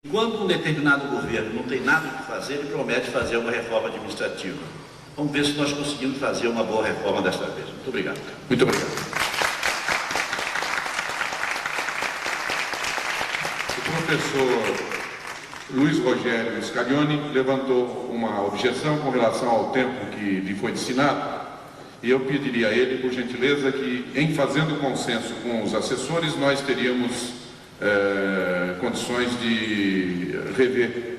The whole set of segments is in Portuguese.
Quando um determinado governo não tem nada o que fazer, ele promete fazer uma reforma administrativa. Vamos ver se nós conseguimos fazer uma boa reforma desta vez. Muito obrigado. Muito obrigado. O professor Luiz Rogério Scaglione levantou uma objeção com relação ao tempo que lhe foi destinado, e eu pediria a ele, por gentileza, que, em fazendo consenso com os assessores, nós teríamos condições de rever.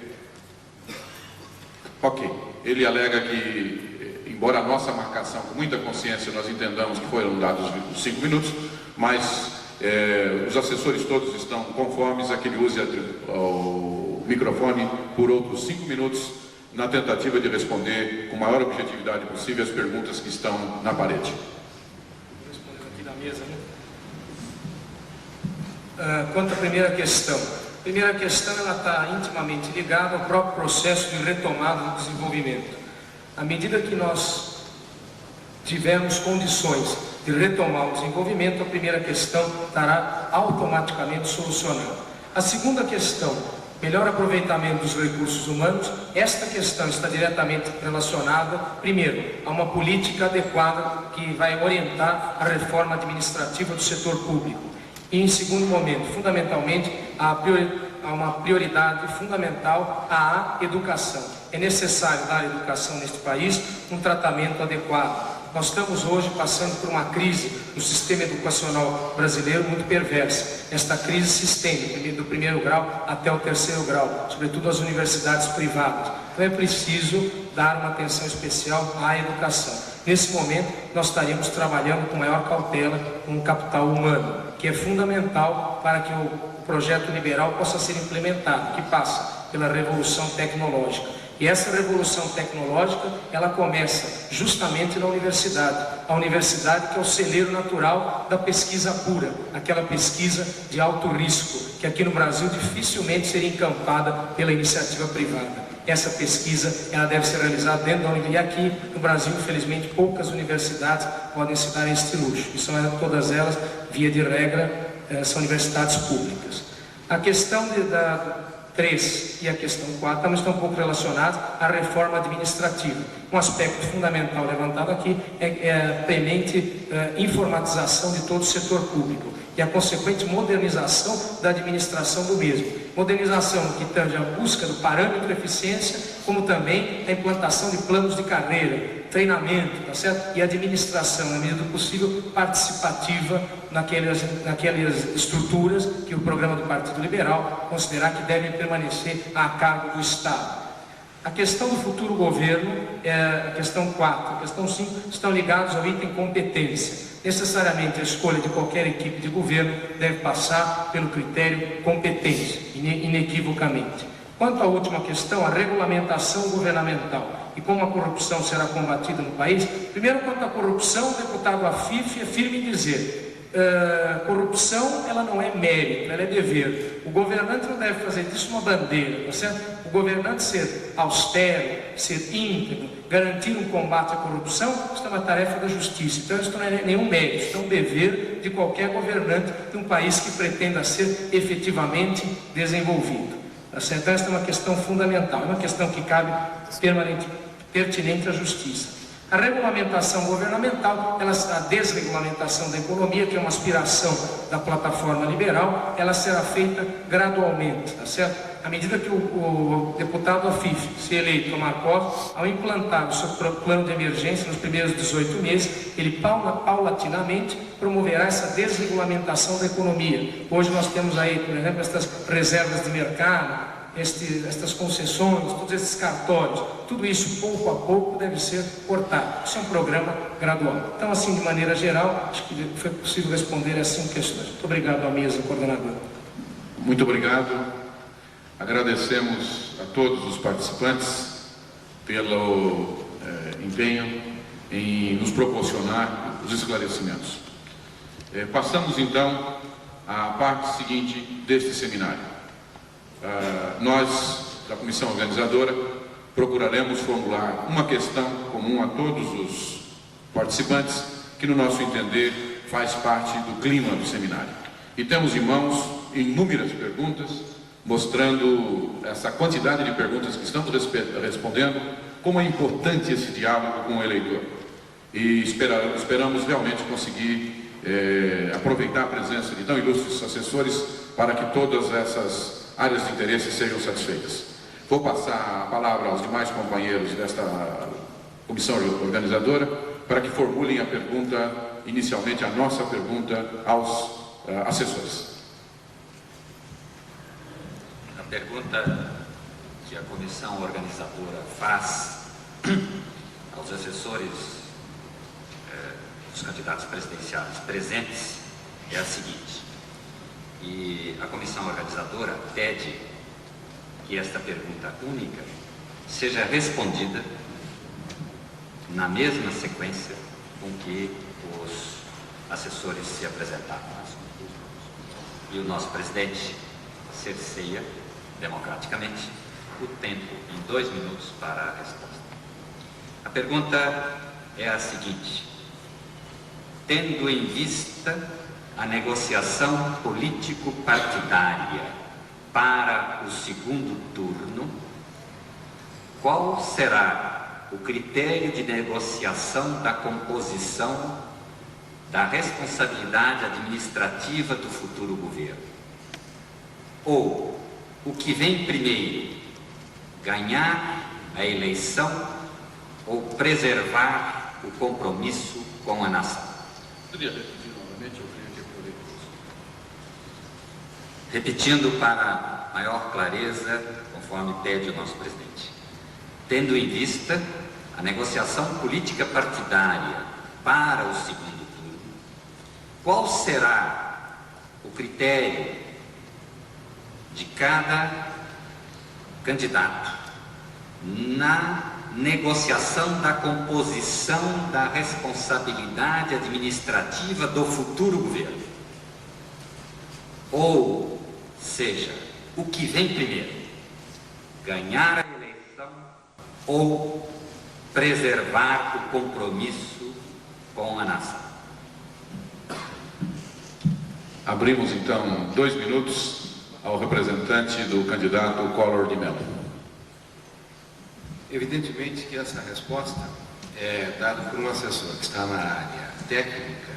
Ok. Ele alega que, embora a nossa marcação, com muita consciência, nós entendamos que foram dados os 5 minutos, mas os assessores todos estão conformes a que ele use o microfone por outros 5 minutos, na tentativa de responder com a maior objetividade possível as perguntas que estão na parede. Respondendo aqui da mesa, né? Quanto à primeira questão. A primeira questão ela está intimamente ligada ao próprio processo de retomada do desenvolvimento. À medida que nós tivermos condições de retomar o desenvolvimento, a primeira questão estará automaticamente solucionada. A segunda questão, melhor aproveitamento dos recursos humanos, esta questão está diretamente relacionada, primeiro, a uma política adequada que vai orientar a reforma administrativa do setor público. E, em segundo momento, fundamentalmente, há uma prioridade fundamental à educação. É necessário dar à educação neste país um tratamento adequado. Nós estamos hoje passando por uma crise no sistema educacional brasileiro muito perversa. Esta crise se estende do primeiro grau até o terceiro grau, sobretudo as universidades privadas. Então é preciso dar uma atenção especial à educação. Nesse momento, nós estaríamos trabalhando com maior cautela com o capital humano, que é fundamental para que o projeto liberal possa ser implementado, que passa pela revolução tecnológica. E essa revolução tecnológica, ela começa justamente na universidade. A universidade que é o celeiro natural da pesquisa pura, aquela pesquisa de alto risco, que aqui no Brasil dificilmente seria encampada pela iniciativa privada. Essa pesquisa, ela deve ser realizada dentro da universidade. E aqui no Brasil, infelizmente, poucas universidades podem se dar este luxo. E são todas elas, via de regra, são universidades públicas. A questão da 3 e a questão 4 também estão um pouco relacionadas à reforma administrativa. Um aspecto fundamental levantado aqui é a premente informatização de todo o setor público e a consequente modernização da administração do mesmo. Modernização que tange a busca do parâmetro de eficiência, como também a implantação de planos de carreira, treinamento, tá certo? E administração, na medida do possível, participativa naquelas estruturas que o programa do Partido Liberal considerar que devem permanecer a cargo do Estado. A questão do futuro governo, a questão 4, a questão 5, estão ligados ao item competência. Necessariamente a escolha de qualquer equipe de governo deve passar pelo critério competência, inequivocamente. Quanto à última questão, a regulamentação governamental e como a corrupção será combatida no país, primeiro, quanto à corrupção, o deputado Afif é firme em dizer: corrupção, ela não é mérito, ela é dever. O governante não deve fazer disso uma bandeira, tá certo? O governante ser austero, ser íntegro, garantir um combate à corrupção, isso é uma tarefa da justiça. Então isso não é nenhum mérito, isso é um dever de qualquer governante de um país que pretenda ser efetivamente desenvolvido, tá certo? Então esta é uma questão fundamental, é uma questão que cabe pertinente à justiça. A regulamentação governamental, a desregulamentação da economia, que é uma aspiração da plataforma liberal, ela será feita gradualmente, tá certo? À medida que o deputado Afif, se eleito, tomar posse, ao implantar o seu plano de emergência nos primeiros 18 meses, ele paulatinamente promoverá essa desregulamentação da economia. Hoje nós temos aí, por exemplo, estas reservas de mercado, estas concessões, todos esses cartórios, tudo isso pouco a pouco deve ser cortado. Isso é um programa gradual. Então, assim, de maneira geral, acho que foi possível responder a 5 questões. Muito obrigado à mesa, coordenador. Muito obrigado. Agradecemos a todos os participantes pelo empenho em nos proporcionar os esclarecimentos. Passamos então à parte seguinte deste seminário. Nós, da comissão organizadora, procuraremos formular uma questão comum a todos os participantes, que no nosso entender faz parte do clima do seminário. E temos em mãos inúmeras perguntas mostrando essa quantidade de perguntas que estamos respondendo, como é importante esse diálogo com o eleitor. E esperamos realmente conseguir aproveitar a presença de tão ilustres assessores para que todas essas áreas de interesse sejam satisfeitas. Vou passar a palavra aos demais companheiros desta comissão organizadora para que formulem a pergunta, inicialmente a nossa pergunta aos assessores. A pergunta que a comissão organizadora faz aos assessores dos candidatos presidenciais presentes é a seguinte, e a comissão organizadora pede que esta pergunta única seja respondida na mesma sequência com que os assessores se apresentaram. E o nosso presidente cerceia democraticamente o tempo em 2 minutos para a resposta. A pergunta é a seguinte: tendo em vista a negociação político-partidária para o segundo turno, qual será o critério de negociação da composição da responsabilidade administrativa do futuro governo? Ou, o que vem primeiro, ganhar a eleição ou preservar o compromisso com a nação? Poderia repetir novamente? Eu creio que eu Repetindo para maior clareza, conforme pede o nosso presidente. Tendo em vista a negociação política partidária para o segundo turno, qual será o critério de cada candidato na negociação da composição da responsabilidade administrativa do futuro governo? Ou seja, o que vem primeiro, ganhar a eleição ou preservar o compromisso com a nação? Abrimos então 2 minutos ao representante do candidato Collor de Mello. Evidentemente que essa resposta é dada por um assessor que está na área técnica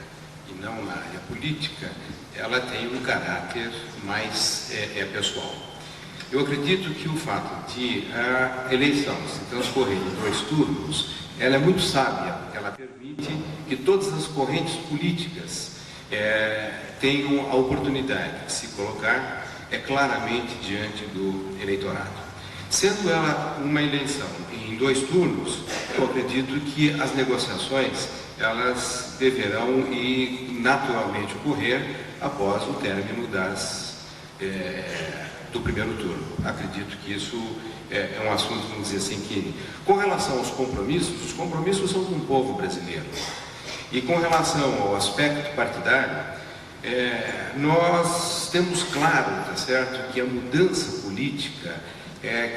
e não na área política. Ela tem um caráter mais pessoal. Eu acredito que o fato de a eleição se transcorrer em 2 turnos, ela é muito sábia, porque ela permite que todas as correntes políticas tenham a oportunidade de se colocar claramente diante do eleitorado. Sendo ela uma eleição em 2 turnos, eu acredito que as negociações elas deverão e naturalmente ocorrer após o término do primeiro turno. Acredito que isso é um assunto, vamos dizer assim, que com relação aos compromissos, os compromissos são com o povo brasileiro. E com relação ao aspecto partidário, nós temos claro, tá certo, que a mudança política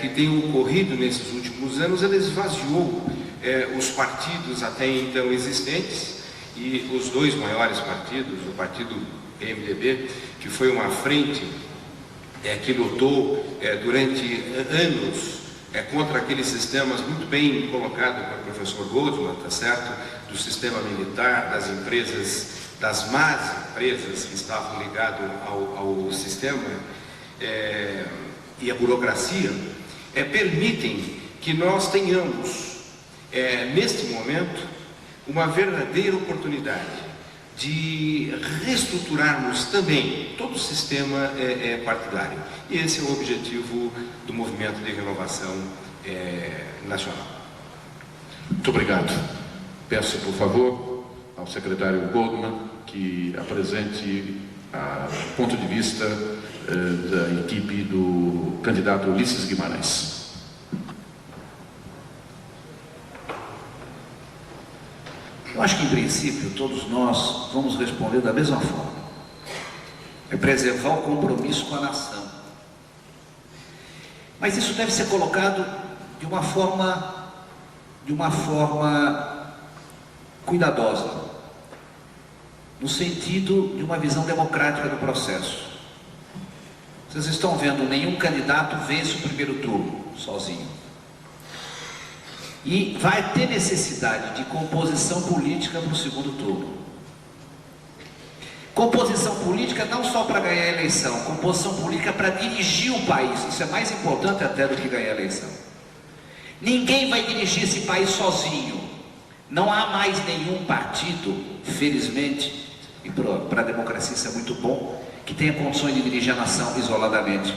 que tem ocorrido nesses últimos anos, ela esvaziou os partidos até então existentes, e os 2 maiores partidos, o partido PMDB, que foi uma frente que lutou durante anos contra aqueles sistemas muito bem colocado pelo professor Goldman, tá certo, do sistema militar, das empresas, das más empresas que estavam ligadas ao sistema e a burocracia, permitem que nós tenhamos, neste momento, uma verdadeira oportunidade de reestruturarmos também todo o sistema partidário. E esse é o objetivo do movimento de renovação nacional. Muito obrigado. Peço, por favor, ao secretário Goldman que apresente o ponto de vista da equipe do candidato Ulisses Guimarães. Eu acho que, em princípio, todos nós vamos responder da mesma forma. É preservar o compromisso com a nação. Mas isso deve ser colocado de uma forma cuidadosa, no sentido de uma visão democrática do processo. Vocês estão vendo, nenhum candidato vence o primeiro turno sozinho. E vai ter necessidade de composição política para o segundo turno. Composição política não só para ganhar a eleição, composição política para dirigir o país. Isso é mais importante até do que ganhar a eleição. Ninguém vai dirigir esse país sozinho. Não há mais nenhum partido, felizmente, e para a democracia isso é muito bom, que tenha condições de dirigir a nação isoladamente.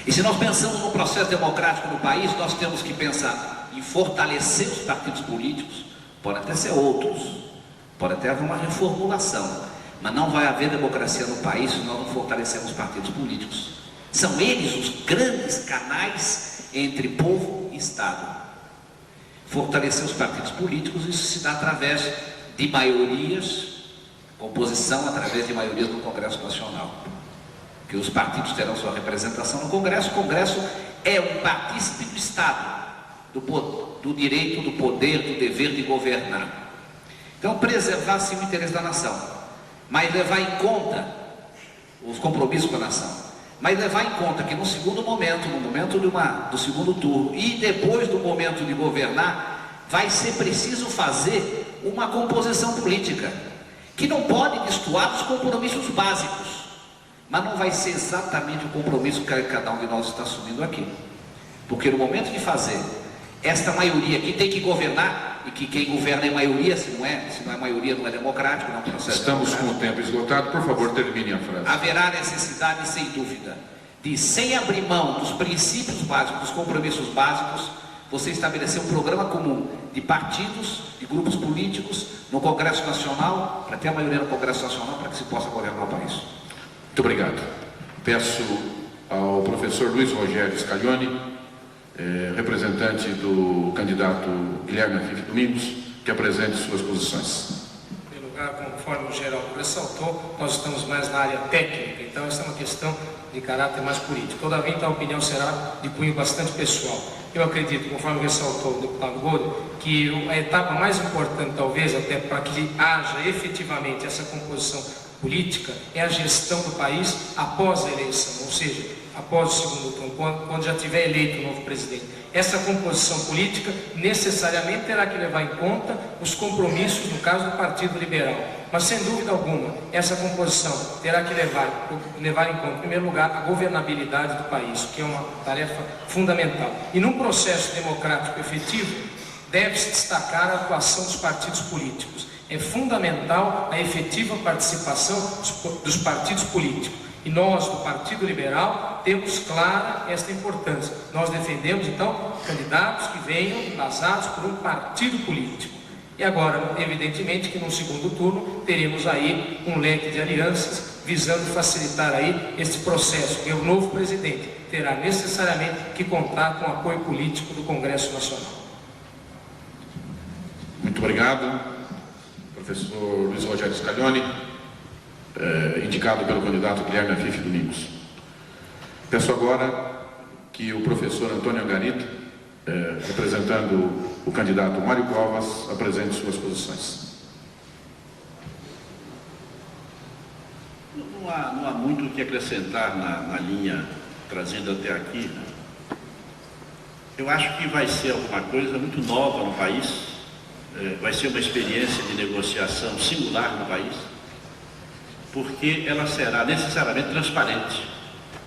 E se nós pensamos no processo democrático no país, nós temos que pensar em fortalecer os partidos políticos. Podem até ser outros, pode até haver uma reformulação, mas não vai haver democracia no país se nós não fortalecermos os partidos políticos. São eles os grandes canais entre povo e Estado. Fortalecer os partidos políticos, isso se dá através de maiorias, composição através de maiorias no Congresso Nacional. Que os partidos terão sua representação no Congresso. O Congresso é um partícipe do Estado, do direito, do poder, do dever de governar. Então, preservar sim o interesse da nação, mas levar em conta os compromissos com a nação, mas levar em conta que no segundo momento, no momento do segundo turno e depois do momento de governar, vai ser preciso fazer uma composição política que não pode destoar dos compromissos básicos, mas não vai ser exatamente o compromisso que cada um de nós está assumindo aqui, porque no momento de fazer esta maioria que tem que governar, e que quem governa é maioria, se não é maioria, não é democrático, não é um processo. Estamos com o tempo esgotado, por favor, termine a frase. Haverá necessidade, sem dúvida, de, sem abrir mão dos princípios básicos, dos compromissos básicos, você estabelecer um programa comum de partidos, de grupos políticos, no Congresso Nacional, para ter a maioria no Congresso Nacional, para que se possa governar o país. Muito obrigado. Peço ao professor Luiz Rogério Scaglione, representante do candidato Guilherme Afif Domingos, que apresente suas posições. Em primeiro lugar, conforme o Geraldo ressaltou, nós estamos mais na área técnica, então essa é uma questão de caráter mais político. Todavia, então, a opinião será de cunho bastante pessoal. Eu acredito, conforme ressaltou o deputado Golden, que a etapa mais importante, talvez, até para que haja efetivamente essa composição política, é a gestão do país após a eleição, ou seja, após o segundo turno, quando já tiver eleito o novo presidente. Essa composição política necessariamente terá que levar em conta os compromissos, no caso do Partido Liberal. Mas, sem dúvida alguma, essa composição terá que levar em conta, em primeiro lugar, a governabilidade do país, que é uma tarefa fundamental. E num processo democrático efetivo, deve-se destacar a atuação dos partidos políticos. É fundamental a efetiva participação dos partidos políticos. E nós, do Partido Liberal, temos clara esta importância. Nós defendemos, então, candidatos que venham embasados por um partido político. E agora, evidentemente, que no segundo turno teremos aí um leque de alianças visando facilitar aí esse processo. E o novo presidente terá necessariamente que contar com o apoio político do Congresso Nacional. Muito obrigado, professor Luiz Rogério Scaglione, indicado pelo candidato Guilherme Afif Domingos. Peço agora que o professor Antônio Angarita, representando o candidato Mário Covas, apresente suas posições. Não há muito o que acrescentar na linha trazida até aqui. Eu acho que vai ser alguma coisa muito nova no país, vai ser uma experiência de negociação singular no país, porque ela será necessariamente transparente.